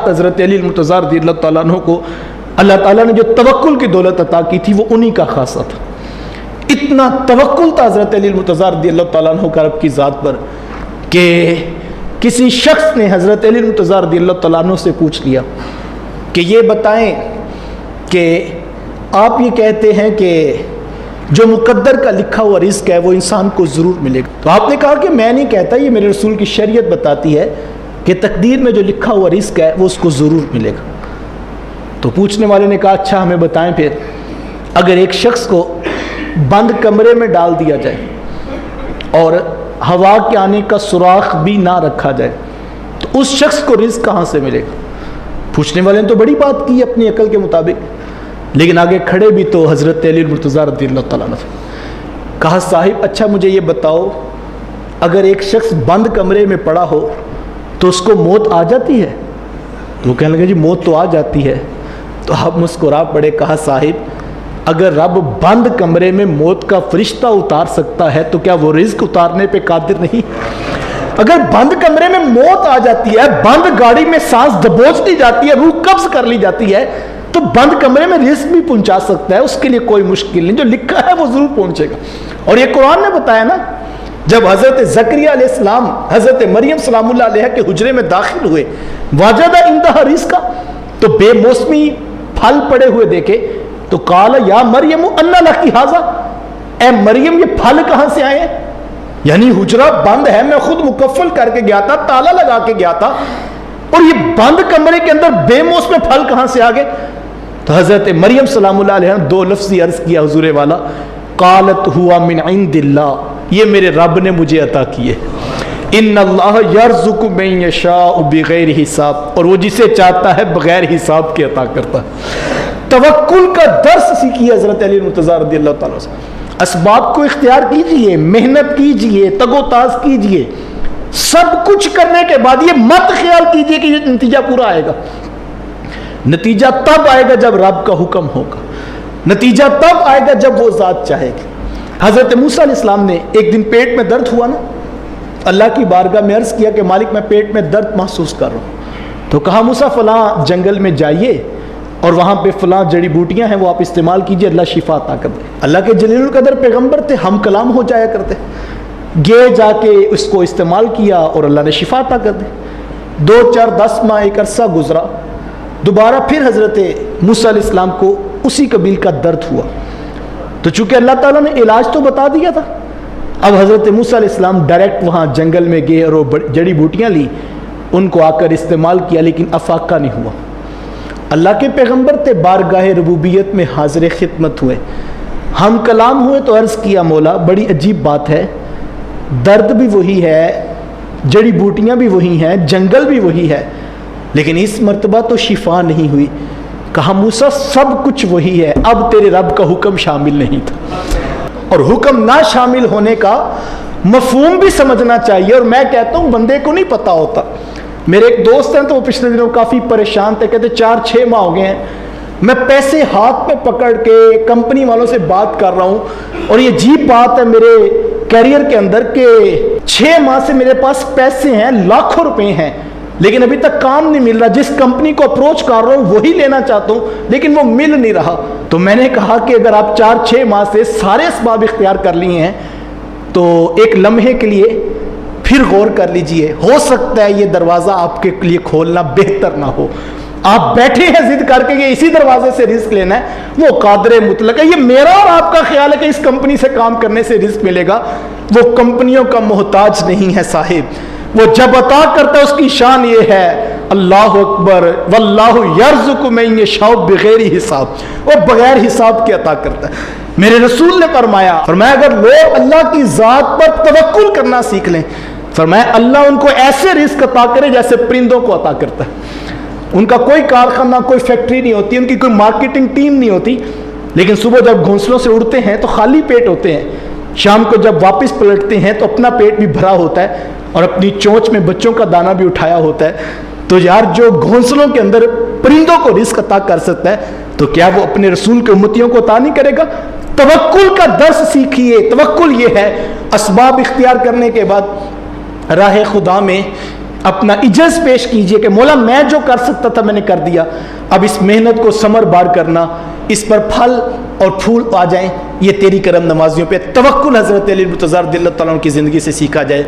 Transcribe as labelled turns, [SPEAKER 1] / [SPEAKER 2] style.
[SPEAKER 1] حضرت علی المرتضیٰ رضی اللہ تعالیٰ عنہ کو اللہ تعالیٰ نے جو توکل کی دولت عطا کی تھی وہ انہی کا خاصہ تھا. اتنا توکل تھا حضرت علی المرتضیٰ رضی اللہ تعالیٰ عنہ کا رب کی ذات پر کہ کسی شخص نے حضرت علی المرتضیٰ رضی اللہ تعالیٰ عنہ سے پوچھ لیا کہ یہ بتائیں کہ آپ یہ کہتے ہیں کہ جو مقدر کا لکھا ہوا رزق ہے وہ انسان کو ضرور ملے گا. تو آپ نے کہا کہ میں نہیں کہتا، یہ میرے رسول کی شریعت بتاتی ہے کہ تقدیر میں جو لکھا ہوا رزق ہے وہ اس کو ضرور ملے گا. تو پوچھنے والے نے کہا اچھا ہمیں بتائیں پھر، اگر ایک شخص کو بند کمرے میں ڈال دیا جائے اور ہوا کے آنے کا سوراخ بھی نہ رکھا جائے تو اس شخص کو رزق کہاں سے ملے گا؟ پوچھنے والے نے تو بڑی بات کی اپنی عقل کے مطابق، لیکن آگے کھڑے بھی تو حضرت علی المرتضیٰ رضی اللہ تعالیٰ عنہ. کہا صاحب اچھا مجھے یہ بتاؤ، اگر ایک شخص بند کمرے میں پڑا ہو تو اس کو موت آ جاتی ہے؟ تو وہ کہنے لگے جی موت تو آ جاتی ہے. تو آپ مسکرا پڑے. کہا صاحب اگر رب بند کمرے میں موت کا فرشتہ اتار سکتا ہے تو کیا وہ رزق اتارنے پہ قادر نہیں؟ اگر بند کمرے میں موت آ جاتی ہے، بند گاڑی میں سانس دبوچ لی جاتی ہے، روح قبض کر لی جاتی ہے، تو بند کمرے میں رزق بھی پہنچا سکتا ہے، اس کے لیے کوئی مشکل نہیں، جو لکھا ہے وہ ضرور پہنچے گا. اور یہ قرآن نے بتایا نا، جب حضرت زکریا علیہ السلام حضرت مریم سلام اللہ علیہ کے حجرے میں داخل ہوئے، وجد عندها رزقا، تو بے موسمی پھل پڑے ہوئے دیکھے تو قال یا مریم انا لکی ھذا، اے مریم یہ پھل کہاں سے آئے ہیں؟ یعنی حجرہ بند ہے، میں خود مکفل کر کے گیا تھا، تالا لگا کے گیا تھا، اور یہ بند کمرے کے اندر بے موسم پھل کہاں سے آگے؟ تو حضرت مریم سلام اللہ علیہ نے دو لفظی عرض کیا حضور والا، قالت ہوا من عند اللہ، یہ میرے رب نے مجھے عطا کیے. ان اللہ یرزق من یشاء بغیر حساب، اور وہ جسے چاہتا ہے بغیر حساب کے عطا کرتا ہے. توکل کا درس سیکھیے حضرت علی المرتضیٰ رضی اللہ تعالیٰ سے. اسباب کو اختیار کیجئے، محنت کیجئے، تگ و تاز کیجئے، سب کچھ کرنے کے بعد یہ مت خیال کیجئے کہ یہ نتیجہ پورا آئے گا. نتیجہ تب آئے گا جب رب کا حکم ہوگا، نتیجہ تب آئے گا جب وہ ذات چاہے گی. حضرت موسیٰ علیہ السلام نے ایک دن پیٹ میں درد ہوا نا، اللہ کی بارگاہ میں عرض کیا کہ مالک میں پیٹ میں درد محسوس کر رہا ہوں. تو کہا موسیٰ فلاں جنگل میں جائیے اور وہاں پہ فلاں جڑی بوٹیاں ہیں وہ آپ استعمال کیجئے، اللہ شفا عطا کر دے. اللہ کے جلیل القدر پیغمبر تھے، ہم کلام ہو جایا کرتے، گئے جا کے اس کو استعمال کیا اور اللہ نے شفا عطا کر دے. 2 4 10 ماہ ایک عرصہ گزرا، دوبارہ پھر حضرت موسیٰ علیہ السلام کو اسی قبیل کا درد ہوا. تو چونکہ اللہ تعالیٰ نے علاج تو بتا دیا تھا، اب حضرت موسیٰ علیہ السلام ڈائریکٹ وہاں جنگل میں گئے اور وہ جڑی بوٹیاں لی، ان کو آ کر استعمال کیا، لیکن افاقہ نہیں ہوا. اللہ کے پیغمبر تھے، بارگاہ ربوبیت میں حاضر خدمت ہوئے، ہم کلام ہوئے تو عرض کیا مولا بڑی عجیب بات ہے، درد بھی وہی ہے، جڑی بوٹیاں بھی وہی ہیں، جنگل بھی وہی ہے، لیکن اس مرتبہ تو شفا نہیں ہوئی. کہا موسیٰ سب کچھ وہی ہے، اب تیرے رب کا حکم شامل نہیں تھا. اور حکم نہ شامل ہونے کا مفہوم بھی سمجھنا چاہیے. اور میں کہتا ہوں بندے کو نہیں پتا ہوتا. میرے ایک دوست ہیں تو وہ پچھلے دنوں کافی پریشان تھے، کہتے 4 6 ماہ ہو گئے ہیں میں پیسے ہاتھ میں پکڑ کے کمپنی والوں سے بات کر رہا ہوں، اور یہ عجیب بات ہے میرے کیریئر کے اندر کہ 6 ماہ سے میرے پاس پیسے ہیں، لاکھوں روپے ہیں، لیکن ابھی تک کام نہیں مل رہا. جس کمپنی کو اپروچ کر رہا ہوں وہی لینا چاہتا ہوں لیکن وہ مل نہیں رہا. تو میں نے کہا کہ اگر آپ 4 6 ماہ سے سارے اسباب اختیار کر لیے ہیں تو ایک لمحے کے لیے پھر غور کر لیجئے، ہو سکتا ہے یہ دروازہ آپ کے لیے کھولنا بہتر نہ ہو. آپ بیٹھے ہیں ضد کر کے کہ اسی دروازے سے رزق لینا ہے، وہ قادر مطلق ہے. یہ میرا اور آپ کا خیال ہے کہ اس کمپنی سے کام کرنے سے رزق ملے گا، وہ کمپنیوں کا محتاج نہیں ہے صاحب. وہ جب عطا کرتا ہے اس کی شان یہ ہے اللہ اکبر واللہ یرزق من یشاء بغیر حساب، وہ بغیر حساب کے عطا کرتا ہے. میرے رسول نے فرمایا اگر لوگ اللہ کی ذات پر توکل کرنا سیکھ لیں، فرمایا اللہ ان کو ایسے رزق عطا کرے جیسے پرندوں کو عطا کرتا ہے. ان کا کوئی کارخانہ، کوئی فیکٹری نہیں ہوتی، ان کی کوئی مارکیٹنگ ٹیم نہیں ہوتی، لیکن صبح جب گھونسلوں سے اڑتے ہیں تو خالی پیٹ ہوتے ہیں، شام کو جب واپس پلٹتے ہیں تو اپنا پیٹ بھی بھرا ہوتا ہے اور اپنی چونچ میں بچوں کا دانہ بھی اٹھایا ہوتا ہے. تو یار جو گھونسلوں کے اندر پرندوں کو رزق عطا کر سکتا ہے تو کیا وہ اپنے رسول کے امتیوں کو عطا نہیں کرے گا؟ توکل کا درس سیکھیے. توکل یہ ہے اسباب اختیار کرنے کے بعد راہ خدا میں اپنا اجز پیش کیجئے کہ مولا میں جو کر سکتا تھا میں نے کر دیا، اب اس محنت کو ثمر بار کرنا، اس پر پھل اور پھول آ جائیں، یہ تیری کرم نوازیوں پہ توکل حضرت علی المتضر رضی اللہ تعالیٰ عنہ کی زندگی سے سیکھا جائے۔